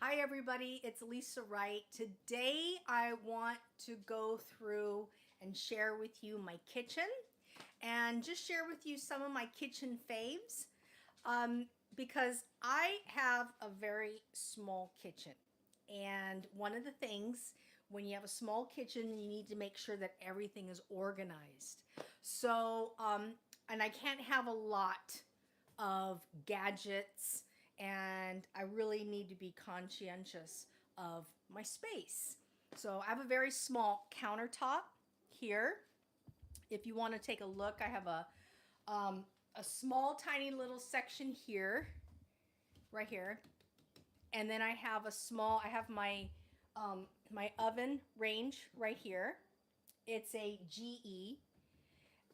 Hi everybody, it's Lisa Wright. Today I want to go through and share with you my kitchen and just share with you some of my kitchen faves because I have a very small kitchen. And one of the things when you have a small kitchen, you need to make sure that everything is organized. So, and I can't have a lot of gadgets, and I really need to be conscientious of my space. So I have a very small countertop here. If you want to take a look, I have a small tiny little section here, right here. And then I have I have my oven range right here. It's a GE.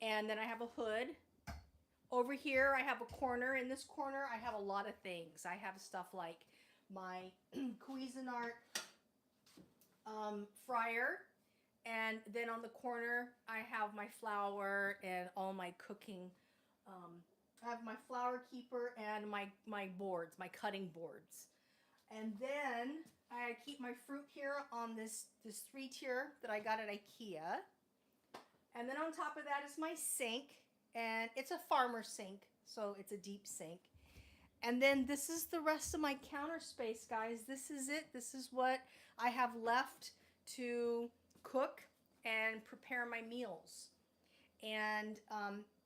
And then I have a hood. Over here, I have a corner. In this corner, I have a lot of things. I have stuff like my Cuisinart fryer. And then on the corner, I have my flour and all my cooking. I have my flour keeper and my boards, my cutting boards. And then I keep my fruit here on this 3-tier that I got at IKEA. And then on top of that is my sink. And it's a farmer sink, so it's a deep sink. And then this is the rest of my counter space, guys. This is it. This is what I have left to cook and prepare my meals. And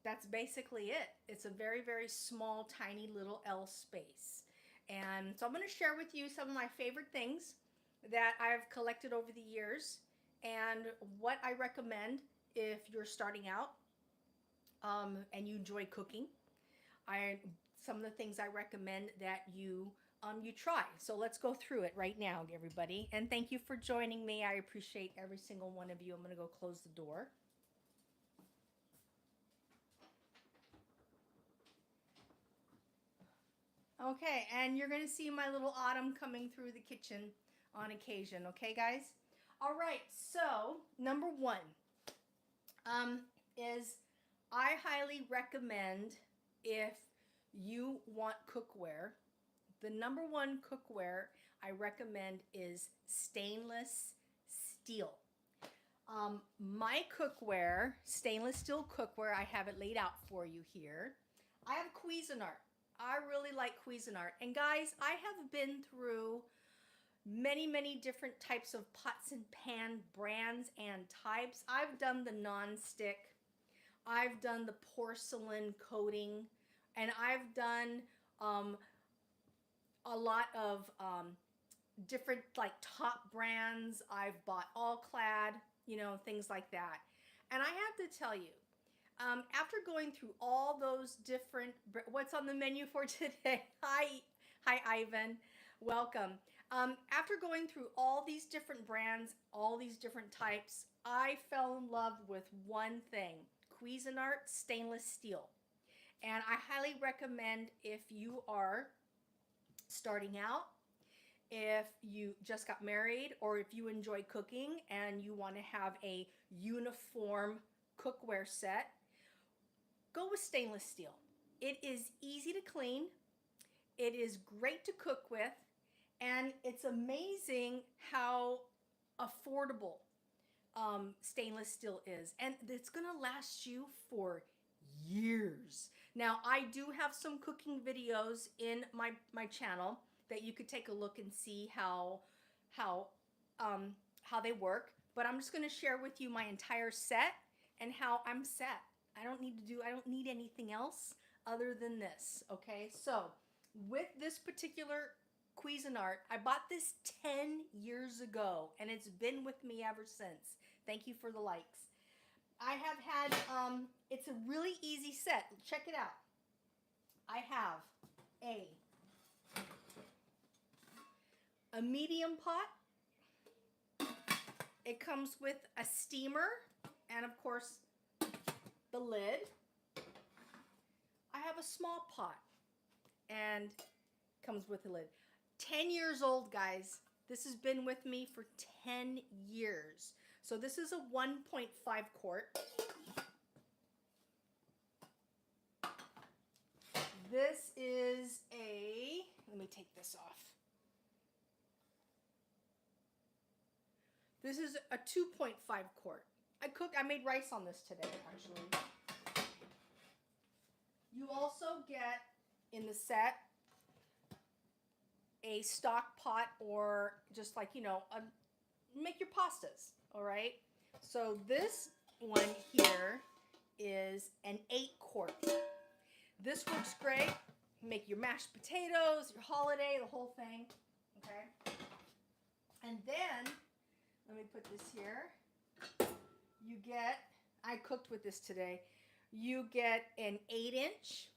that's basically it. It's a very, very small, tiny little L space. And so I'm going to share with you some of my favorite things that I've collected over the years and what I recommend if you're starting out and you enjoy cooking. Some of the things I recommend that you try. So let's go through it right now, everybody. And thank you for joining me. I appreciate every single one of you. I'm going to go close the door. Okay, and you're going to see my little Autumn coming through the kitchen on occasion. Okay, guys? All right, so number one is I highly recommend, if you want cookware, the number one cookware I recommend is stainless steel. My cookware, stainless steel cookware, I have it laid out for you here. I have Cuisinart. I really like Cuisinart. And guys, I have been through many, many different types of pots and pan brands and types. I've done the non-stick. I've done the porcelain coating. And I've done a lot of different like top brands. I've bought All Clad, you know, things like that. And I have to tell you, after going through all those different, what's on the menu for today? Hi, Ivan. Welcome. After going through all these different brands, all these different types, I fell in love with one thing, Cuisinart stainless steel. And I highly recommend, if you are starting out, if you just got married, or if you enjoy cooking and you want to have a uniform cookware set, go with stainless steel. It is easy to clean. It is great to cook with. And it's amazing how affordable stainless steel is. And it's going to last you for years. Now, I do have some cooking videos in my channel that you could take a look and see how they work. But I'm just going to share with you my entire set and how I'm set. I don't need anything else other than this. Okay, so with this particular Cuisinart, I bought this 10 years ago and it's been with me ever since. Thank you for the likes. I have had, it's a really easy set. Check it out. I have a medium pot. It comes with a steamer and of course the lid. I have a small pot and comes with a lid. 10 years old, guys. This has been with me for 10 years. So this is a 1.5 quart. This is let me take this off. This is a 2.5 quart. I made rice on this today, actually. You also get in the set a stock pot, or just like, make your pastas, all right? So this one here is an 8 quart. This works great. Make your mashed potatoes, your holiday, the whole thing, okay? And then, let me put this here. You get, I cooked with this today, you get an 8-inch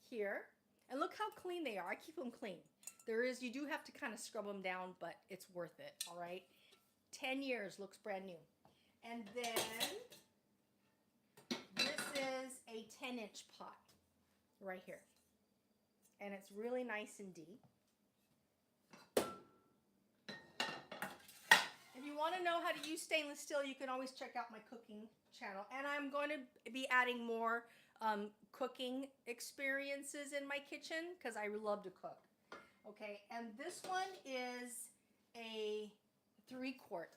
here. And look how clean they are. I keep them clean. You do have to kind of scrub them down, but it's worth it, all right? 10 years, looks brand new. And then this is a 10-inch pot right here. And it's really nice and deep. If you want to know how to use stainless steel, you can always check out my cooking channel. And I'm going to be adding more cooking experiences in my kitchen because I love to cook. Okay, and this one is a 3-quart.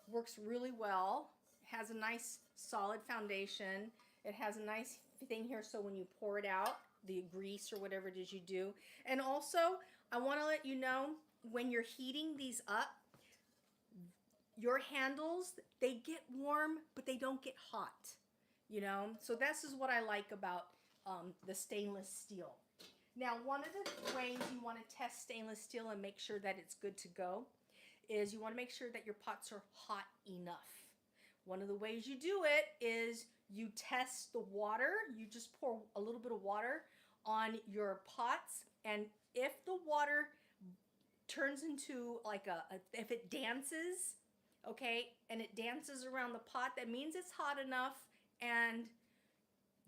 Works really well. Has a nice solid foundation. It has a nice thing here so when you pour it out, the grease or whatever it is you do. And also, I want to let you know, when you're heating these up, your handles, they get warm, but they don't get hot, So this is what I like about the stainless steel. Now, one of the ways you want to test stainless steel and make sure that it's good to go is you want to make sure that your pots are hot enough. One of the ways you do it is you test the water. You just pour a little bit of water on your pots, and if the water turns into like if it dances, okay, and it dances around the pot, that means it's hot enough, and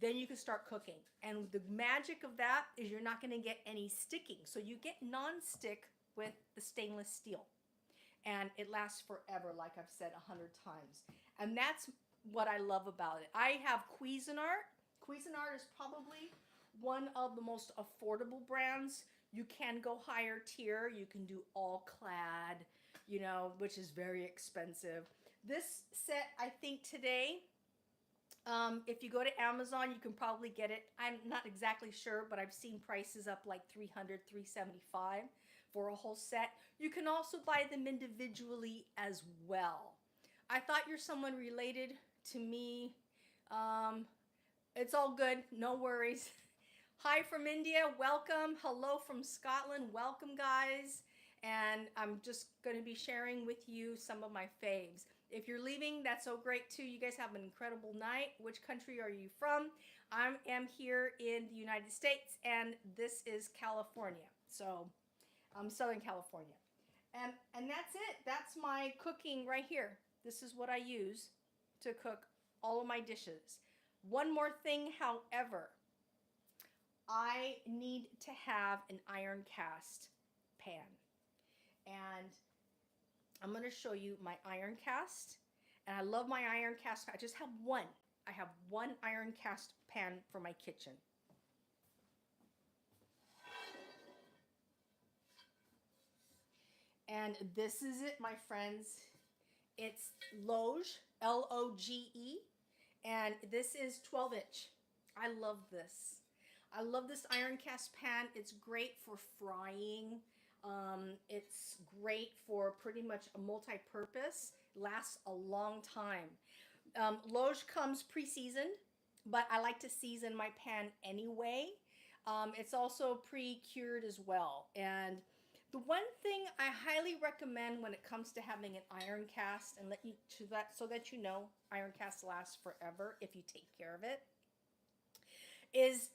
then you can start cooking. And the magic of that is you're not going to get any sticking. So you get non-stick with the stainless steel. And it lasts forever, like I've said 100 times. And that's what I love about it. I have Cuisinart. Cuisinart is probably one of the most affordable brands. You can go higher tier. You can do all clad, which is very expensive. This set, I think today, if you go to Amazon, you can probably get it. I'm not exactly sure, but I've seen prices up like $300, $375 for a whole set. You can also buy them individually as well. I thought you're someone related to me. It's all good. No worries. Hi from India. Welcome. Hello from Scotland. Welcome, guys. And I'm just going to be sharing with you some of my faves. If you're leaving, that's so great too. You guys have an incredible night. Which country are you from? I am here in the United States, and this is California. So Southern California. And that's it. That's my cooking right here. This is what I use to cook all of my dishes. One more thing, however, I need to have an iron cast pan. And I'm going to show you my iron cast. And I love my iron cast. I just have one. I have one iron cast pan for my kitchen. And this is it, my friends. It's Loge, L-O-G-E. And this is 12-inch. I love this. I love this iron cast pan. It's great for frying. It's great for pretty much a multi-purpose. Lasts a long time. Loge comes pre-seasoned, but I like to season my pan anyway. It's also pre-cured as well. And the one thing I highly recommend when it comes to having an iron cast, and so that you know iron cast lasts forever if you take care of it, is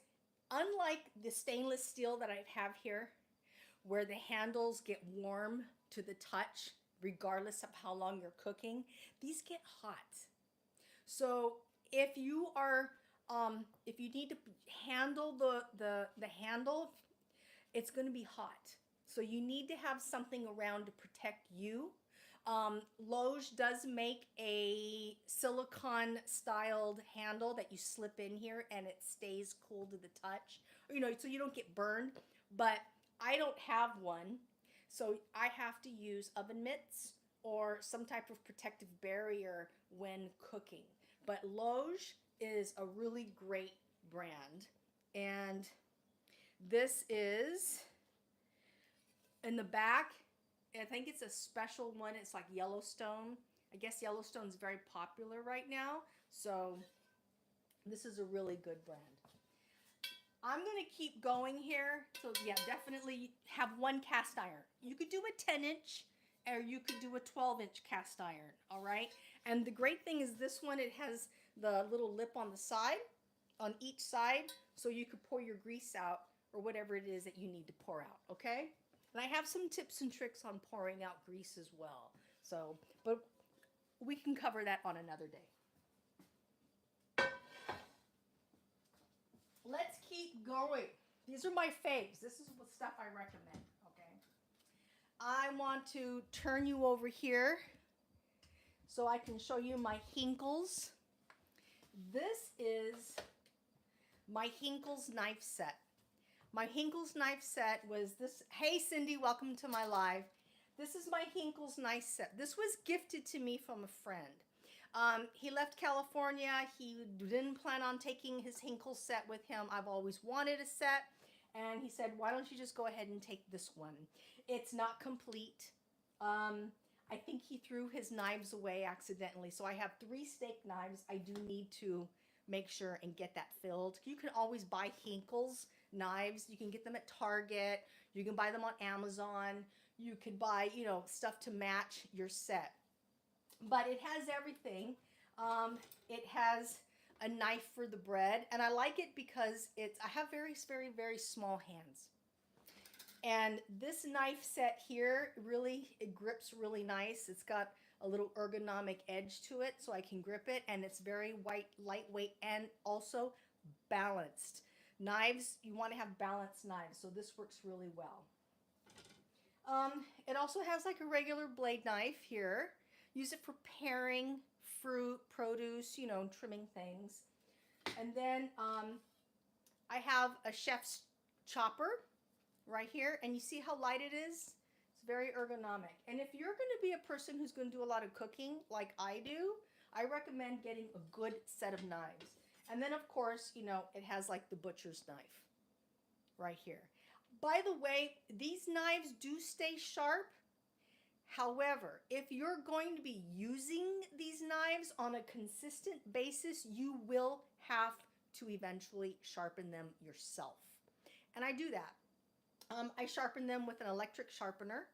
unlike the stainless steel that I have here, where the handles get warm to the touch regardless of how long you're cooking, these get hot. So if you need to handle the handle, it's going to be hot. So you need to have something around to protect you. Loge does make a silicone styled handle that you slip in here and it stays cool to the touch, so you don't get burned. But I don't have one. So I have to use oven mitts or some type of protective barrier when cooking. But Loge is a really great brand. And this is in the back. I think it's a special one. It's like Yellowstone. I guess Yellowstone's very popular right now. So this is a really good brand. I'm going to keep going here. So yeah, definitely have one cast iron. You could do a 10-inch or you could do a 12-inch cast iron, all right? And the great thing is this one, it has the little lip on the side, on each side, so you could pour your grease out or whatever it is that you need to pour out, okay? And I have some tips and tricks on pouring out grease as well. So, but we can cover that on another day. Let's keep going. These are my faves. This is what stuff I recommend, okay? I want to turn you over here so I can show you my Hinkles. This is my Hinkles knife set. My Hinkles knife set was this. Hey, Cindy, welcome to my live. This is my Hinkles knife set. This was gifted to me from a friend. He left California. He didn't plan on taking his Hinkles set with him. I've always wanted a set. And he said, why don't you just go ahead and take this one? It's not complete. I think he threw his knives away accidentally. So I have 3 steak knives. I do need to make sure and get that filled. You can always buy Hinkles knives. You can get them at Target. You can buy them on Amazon. You could buy, you know, stuff to match your set. But it has everything. It has a knife for the bread, and I like it because I have very, very, very small hands. And this knife set here, really, it grips really nice. It's got a little ergonomic edge to it so I can grip it, and it's very lightweight and also balanced. Knives, you want to have balanced knives, so this works really well. It also has like a regular blade knife here. Use it for paring fruit, produce, you know, trimming things. And then I have a chef's chopper right here. And you see how light it is? It's very ergonomic. And if you're going to be a person who's going to do a lot of cooking like I do, I recommend getting a good set of knives. And then, of course, you know, it has like the butcher's knife right here. By the way, these knives do stay sharp. However, if you're going to be using these knives on a consistent basis, you will have to eventually sharpen them yourself. And I do that. I sharpen them with an electric sharpener,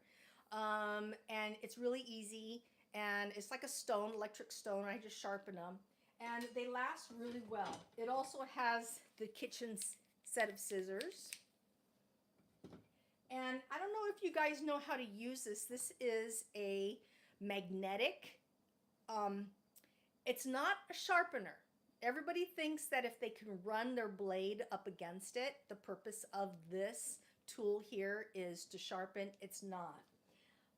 and it's really easy. And it's like a stone, electric stone. I just sharpen them, and they last really well. It also has the kitchen set of scissors. And I don't know if you guys know how to use this. This is a magnetic. It's not a sharpener. Everybody thinks that if they can run their blade up against it, the purpose of this tool here is to sharpen. It's not.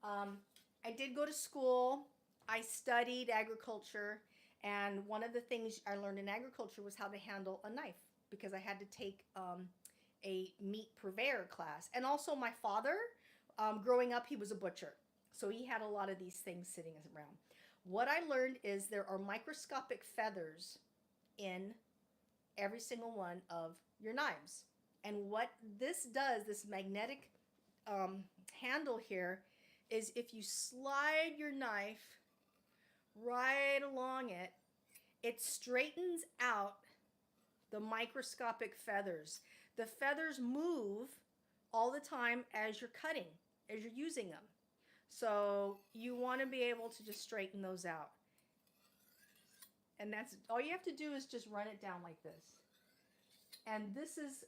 I did go to school. I studied agriculture. And one of the things I learned in agriculture was how to handle a knife, because I had to take a meat purveyor class. And also my father, growing up, he was a butcher. So he had a lot of these things sitting around. What I learned is there are microscopic feathers in every single one of your knives. And what this does, this magnetic handle here, is if you slide your knife right along it, it straightens out the microscopic feathers. The feathers move all the time as you're cutting, as you're using them. So you want to be able to just straighten those out. And that's all you have to do is just run it down like this. And this is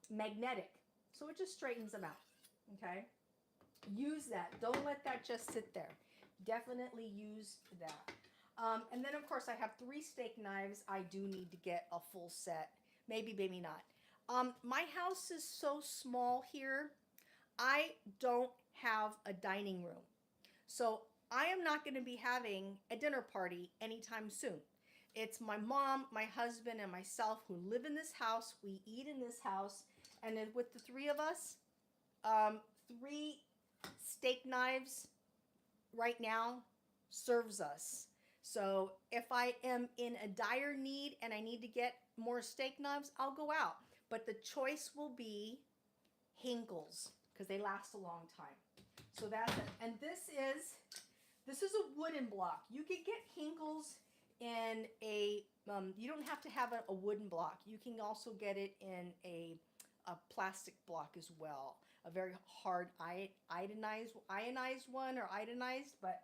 magnetic, so it just straightens them out, okay? Use that. Don't let that just sit there. Definitely use that. And then, of course, I have 3 steak knives. I do need to get a full set. Maybe, maybe not. My house is so small here. I don't have a dining room. So I am not going to be having a dinner party anytime soon. It's my mom, my husband, and myself who live in this house. We eat in this house. And with the 3 of us, 3 steak knives right now serves us. So if I am in a dire need and I need to get more steak knives, I'll go out. But the choice will be Hinkles because they last a long time. So that's it. And this is a wooden block. You can get Hinkles in a you don't have to have a wooden block. You can also get it in a plastic block as well. A very hard ionized one or iodinized, but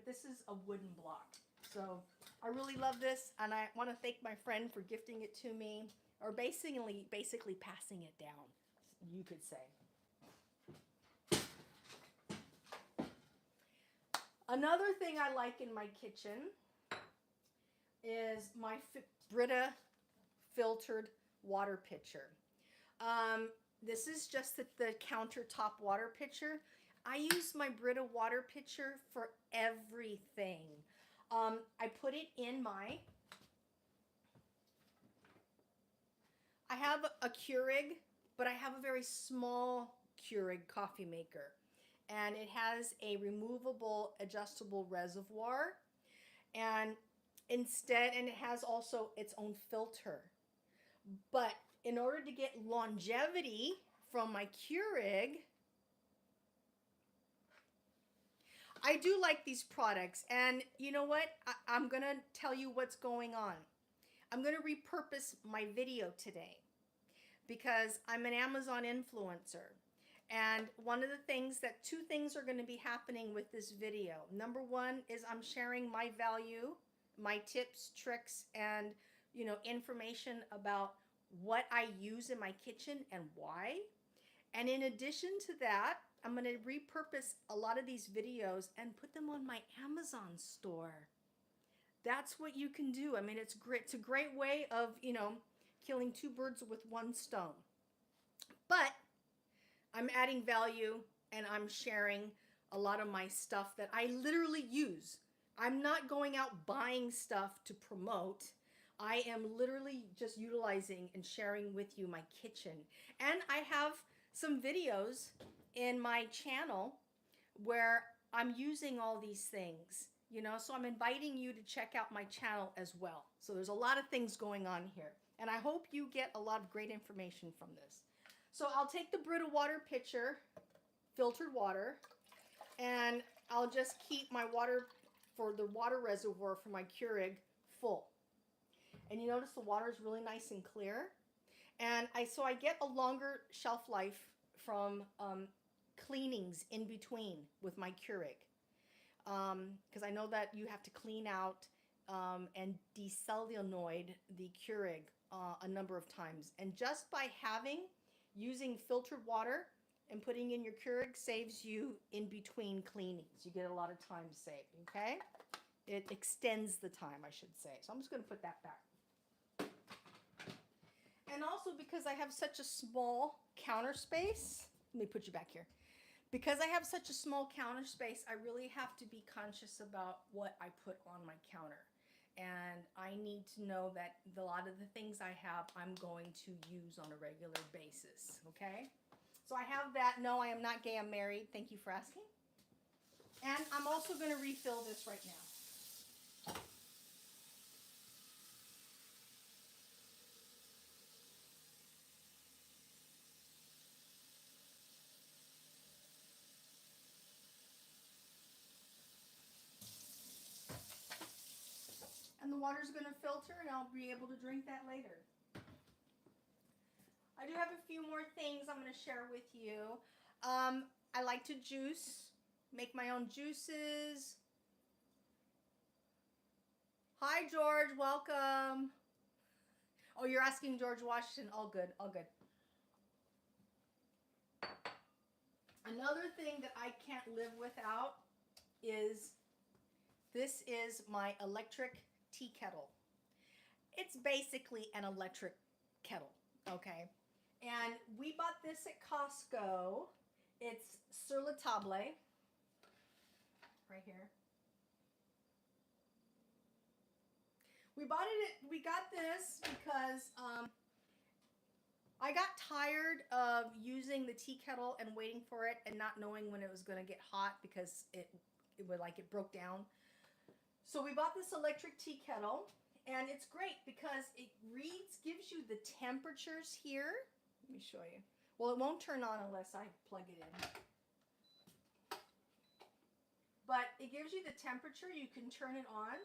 this is a wooden block. So I really love this, and I want to thank my friend for gifting it to me, or basically passing it down, you could say. Another thing I like in my kitchen is my Brita filtered water pitcher. This is just the countertop water pitcher. I use my Brita water pitcher for everything. I put it in I have a Keurig, but I have a very small Keurig coffee maker. And it has a removable adjustable reservoir. And and it has also its own filter. But in order to get longevity from my Keurig, I do like these products. And you know what? I'm going to tell you what's going on. I'm going to repurpose my video today because I'm an Amazon influencer. And two things are going to be happening with this video. Number one is I'm sharing my value, my tips, tricks, and information about what I use in my kitchen and why. And in addition to that, I'm going to repurpose a lot of these videos and put them on my Amazon store. That's what you can do. I mean, it's great. It's a great way of, killing two birds with one stone. But I'm adding value and I'm sharing a lot of my stuff that I literally use. I'm not going out buying stuff to promote. I am literally just utilizing and sharing with you my kitchen. And I have some videos in my channel where I'm using all these things, so I'm inviting you to check out my channel as well. So there's a lot of things going on here. And I hope you get a lot of great information from this. So I'll take the Brita water pitcher, filtered water, and I'll just keep my water for the water reservoir for my Keurig full. And you notice the water is really nice and clear. And so I get a longer shelf life from cleanings in between with my Keurig. Because I know that you have to clean out and desolenoid the Keurig a number of times. And just by using filtered water and putting in your Keurig saves you in between cleanings. You get a lot of time saved, okay? It extends the time, I should say. So I'm just going to put that back. And also because I have such a small counter space, let me put you back here. Because I have such a small counter space, I really have to be conscious about what I put on my counter. And I need to know that a lot of the things I have, I'm going to use on a regular basis, okay? So I have that. No, I am not gay, I'm married. Thank you for asking. And I'm also going to refill this right now. And the water's going to filter and I'll be able to drink that later. I do have a few more things I'm going to share with you. I like to juice, make my own juices. Hi, George. Welcome. Oh, you're asking George Washington. All good. All good. Another thing that I can't live without is this is my electric tea kettle. It's basically an electric kettle, okay? And we bought this at Costco. It's sur la table, right here. We got this because I got tired of using the tea kettle and waiting for it and not knowing when it was going to get hot because it would like it broke down. So we bought this electric tea kettle, and it's great because it gives you the temperatures here. Let me show you. Well, it won't turn on unless I plug it in. But it gives you the temperature. You can turn it on.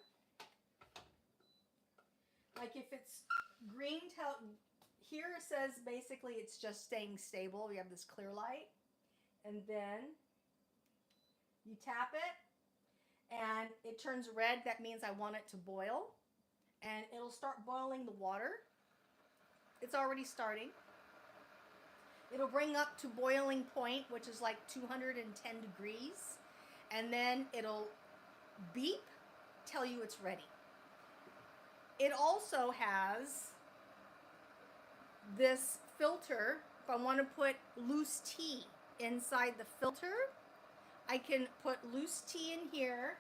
Like if it's green, here it says basically it's just staying stable. We have this clear light. And then you tap it and it turns red. That means I want it to boil. And it'll start boiling the water. It's already starting. It'll bring up to boiling point, which is like 210 degrees. And then it'll beep, tell you it's ready. It also has this filter. If I want to put loose tea inside the filter, I can put loose tea in here,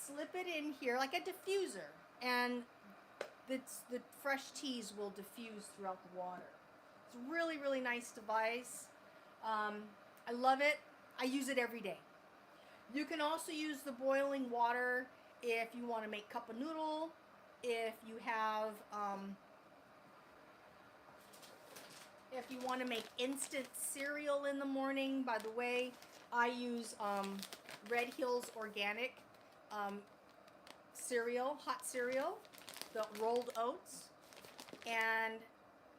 slip it in here like a diffuser, and the fresh teas will diffuse throughout the water. It's a really, really nice device. I love it. I use it every day. You can also use the boiling water if you want to make cup of noodle, if you have, if you want to make instant cereal in the morning. By the way, I use Red Hills Organic cereal, hot cereal, the rolled oats, and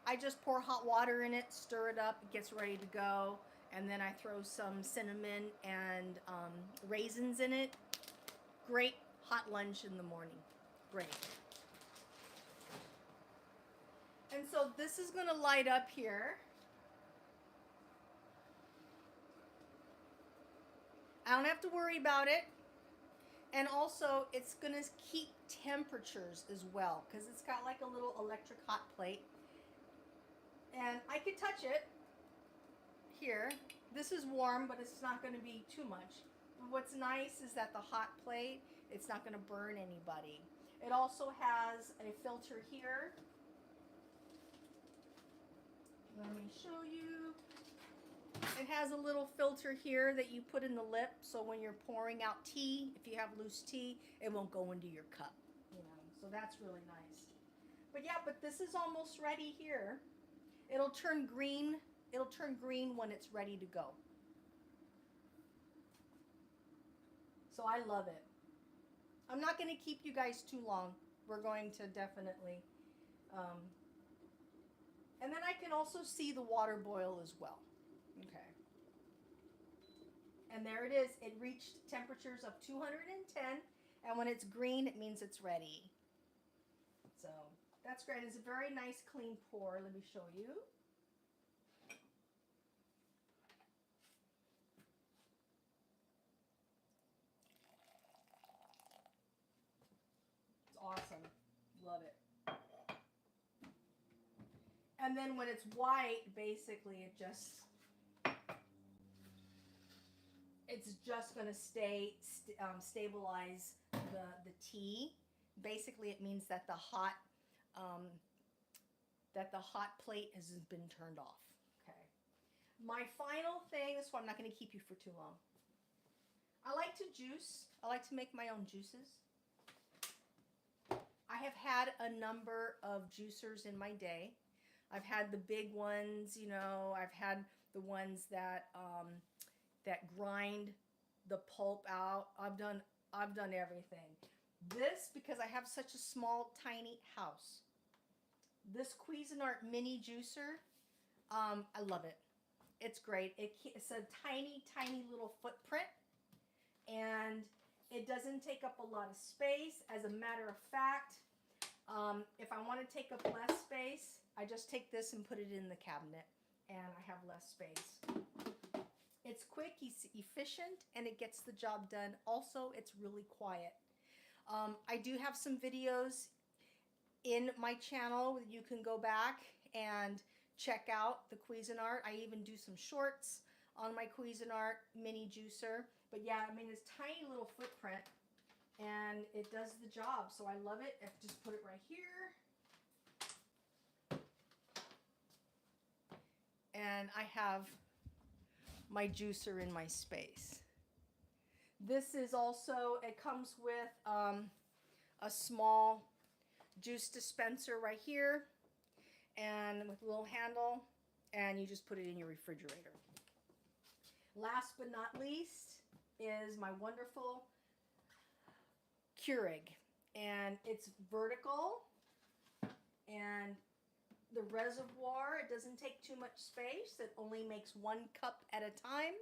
I just pour hot water in it, stir it up, it gets ready to go, and then I throw some cinnamon and raisins in it. Great hot lunch in the morning. Great. And so this is going to light up here. I don't have to worry about it. And also, it's going to keep temperatures as well, because it's got like a little electric hot plate. And I could touch it here. This is warm, but it's not going to be too much. But what's nice is that the hot plate, it's not going to burn anybody. It also has a filter here. Let me show you. It has a little filter here that you put in the lip, so when you're pouring out tea, if you have loose tea, it won't go into your cup, you know. So that's really nice. But yeah, but this is almost ready here. It'll turn green. It'll turn green when it's ready to go. So I love it. I'm not going to keep you guys too long. We're going to definitely and then I can also see the water boil as well. Okay. And there it is. It reached temperatures of 210. And when it's green, it means it's ready. So that's great. It's a very nice clean pour. Let me show you. It's awesome. Love it. And then when it's white, basically it's just going to stabilize the tea. Basically, it means that the hot plate has been turned off. Okay. My final thing. This one I'm not going to keep you for too long. I like to juice. I like to make my own juices. I have had a number of juicers in my day. I've had the big ones, you know. I've had the ones that grind the pulp out. I've done everything. This, because I have such a small, tiny house. This Cuisinart mini juicer, I love it. It's great. It's a tiny, tiny little footprint, and it doesn't take up a lot of space. As a matter of fact, if I want to take up less space, I just take this and put it in the cabinet, and I have less space. It's quick, it's efficient, and it gets the job done. Also, it's really quiet. I do have some videos in my channel. You can go back and check out the Cuisinart. I even do some shorts on my Cuisinart mini juicer. But yeah, I mean, it's tiny little footprint, and it does the job. So I love it. I just put it right here. and I have my juicer in my space. This is also, it comes with a small juice dispenser right here and with a little handle, and you just put it in your refrigerator. Last but not least is my wonderful Keurig, and it's vertical, and the reservoir, it doesn't take too much space. It only makes 1 cup at a time.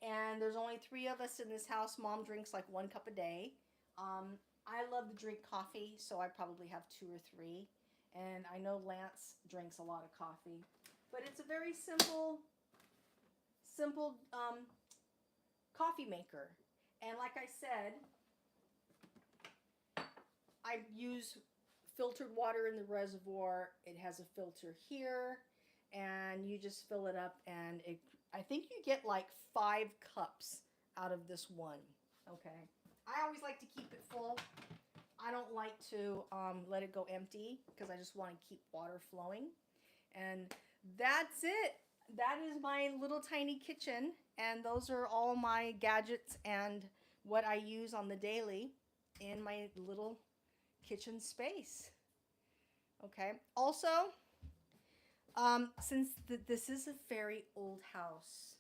And there's only 3 of us in this house. Mom drinks like 1 cup a day. I love to drink coffee, so I probably have 2 or 3. And I know Lance drinks a lot of coffee. But it's a very simple coffee maker. And like I said, I use filtered water in the reservoir. It has a filter here, and you just fill it up, and I think you get like 5 cups out of this one. Okay, I always like to keep it full. I don't like to let it go empty because I just want to keep water flowing. And that's it. That is my little tiny kitchen, and those are all my gadgets and what I use on the daily in my little kitchen space. Okay. Also, since this is a very old house,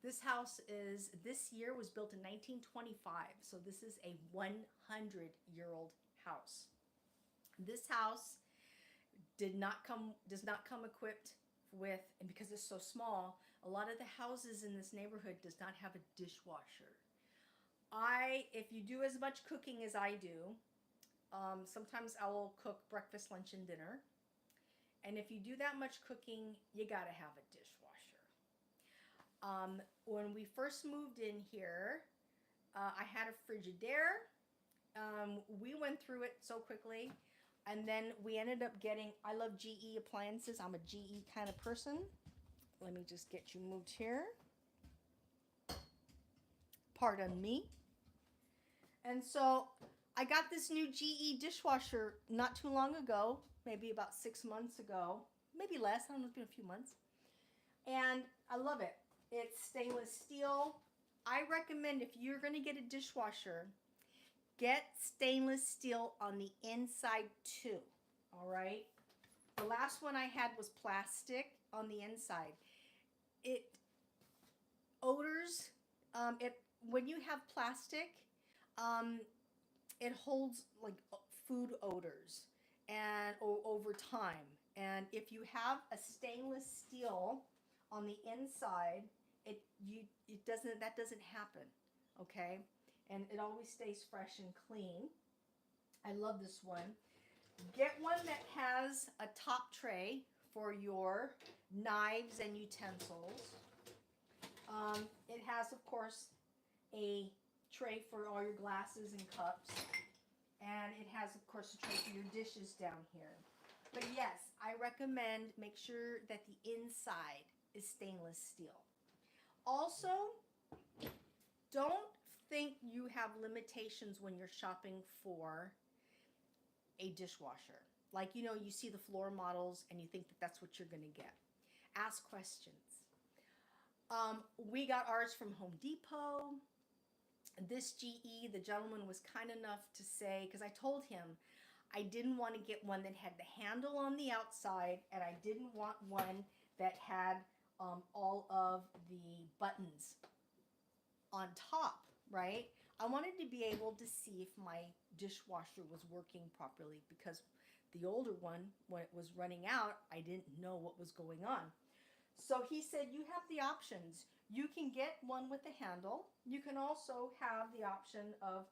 this year was built in 1925, so this is a 100-year-old house. This house does not come equipped with, and because it's so small, a lot of the houses in this neighborhood does not have a dishwasher. If you do as much cooking as I do, sometimes I will cook breakfast, lunch, and dinner. And if you do that much cooking, you gotta have a dishwasher. When we first moved in here, I had a Frigidaire. We went through it so quickly. And then we ended up getting, I love GE appliances. I'm a GE kind of person. Let me just get you moved here. Pardon me. And so I got this new GE dishwasher not too long ago, maybe about 6 months ago, maybe less, I don't know, it's been a few months. And I love it. It's stainless steel. I recommend if you're going to get a dishwasher, get stainless steel on the inside too, all right? The last one I had was plastic on the inside. It odors, when you have plastic, it holds like food odors and over time. And if you have a stainless steel on the inside, that doesn't happen, okay? And it always stays fresh and clean. I love this one. Get one that has a top tray for your knives and utensils. It has, of course, a tray for all your glasses and cups. And it has, of course, a tray for your dishes down here. But yes, I recommend make sure that the inside is stainless steel. Also, don't think you have limitations when you're shopping for a dishwasher. Like, you see the floor models and you think that that's what you're going to get. Ask questions. We got ours from Home Depot. This GE, the gentleman was kind enough to say, because I told him I didn't want to get one that had the handle on the outside, and I didn't want one that had all of the buttons on top, right? I wanted to be able to see if my dishwasher was working properly, because the older one, when it was running out, I didn't know what was going on. So he said, you have the options. You can get one with a handle. You can also have the option of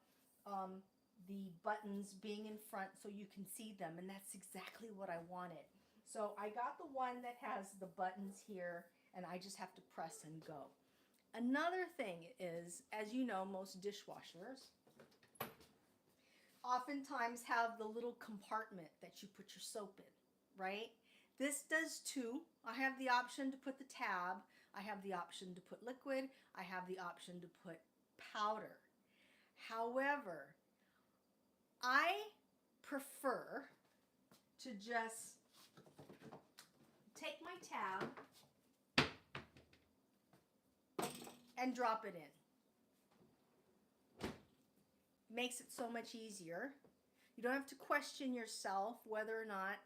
the buttons being in front so you can see them, and that's exactly what I wanted. So I got the one that has the buttons here, and I just have to press and go. Another thing is, as you know, most dishwashers oftentimes have the little compartment that you put your soap in, right? This does too. I have the option to put the tab. I have the option to put liquid. I have the option to put powder. However, I prefer to just take my tab and drop it in. Makes it so much easier. You don't have to question yourself whether or not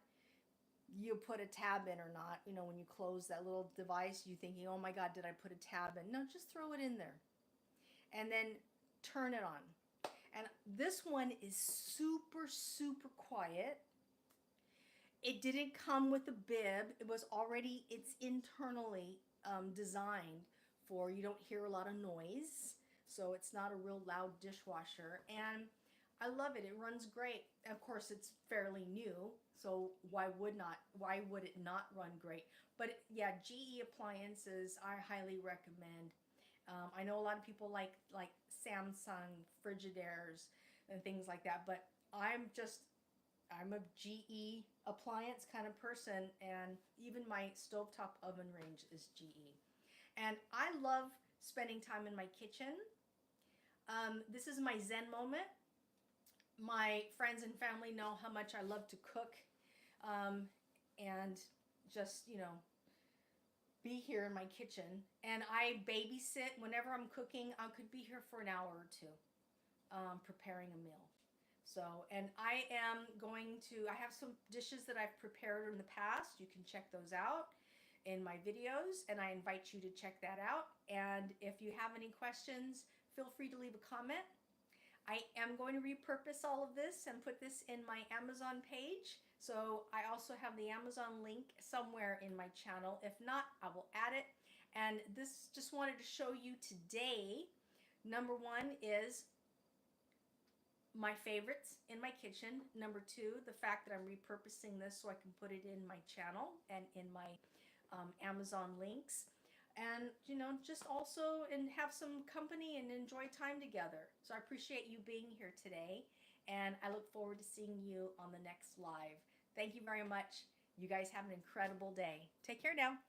you put a tab in or not. You know, when you close that little device, you thinking, oh my God, did I put a tab in? No, just throw it in there and then turn it on. And this one is super, super quiet. It didn't come with a bib. It was already, it's internally designed for, you don't hear a lot of noise. So it's not a real loud dishwasher. And I love it. It runs great. Of course, it's fairly new, so why would it not run great? But yeah, GE appliances I highly recommend. I know a lot of people like Samsung Frigidaires and things like that, but I'm a GE appliance kind of person, and even my stovetop oven range is GE. And I love spending time in my kitchen. This is my Zen moment. My friends and family know how much I love to cook, and just, you know, be here in my kitchen. And I babysit whenever I'm cooking. I could be here for an hour or two preparing a meal. So, and I have some dishes that I've prepared in the past. You can check those out in my videos, and I invite you to check that out. And if you have any questions, feel free to leave a comment. I am going to repurpose all of this and put this in my Amazon page. So I also have the Amazon link somewhere in my channel. If not, I will add it. And this just wanted to show you today. Number one is my favorites in my kitchen. Number two, the fact that I'm repurposing this so I can put it in my channel and in my Amazon links. And, you know, just also and have some company and enjoy time together. So I appreciate you being here today, and I look forward to seeing you on the next live. Thank you very much. You guys have an incredible day. Take care now.